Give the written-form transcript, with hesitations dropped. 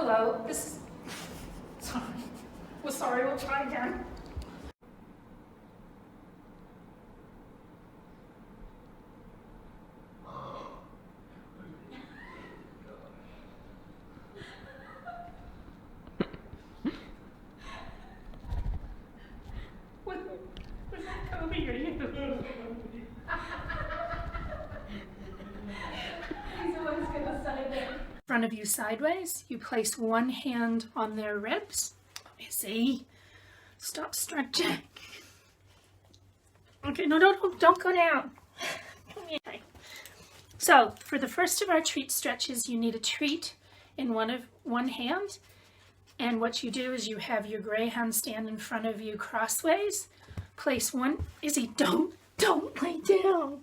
Hello, this is, sorry, we'll try again. Was that Kobe or you? He's the one who's gonna side it. In front of you sideways, you place one hand on their ribs. Let me see. Stop stretching. Okay, no, don't go down. Come here. So for the first of our treat stretches, you need a treat in one hand. And what you do is you have your Greyhound stand in front of you crossways. Place one, Izzy, don't lay down.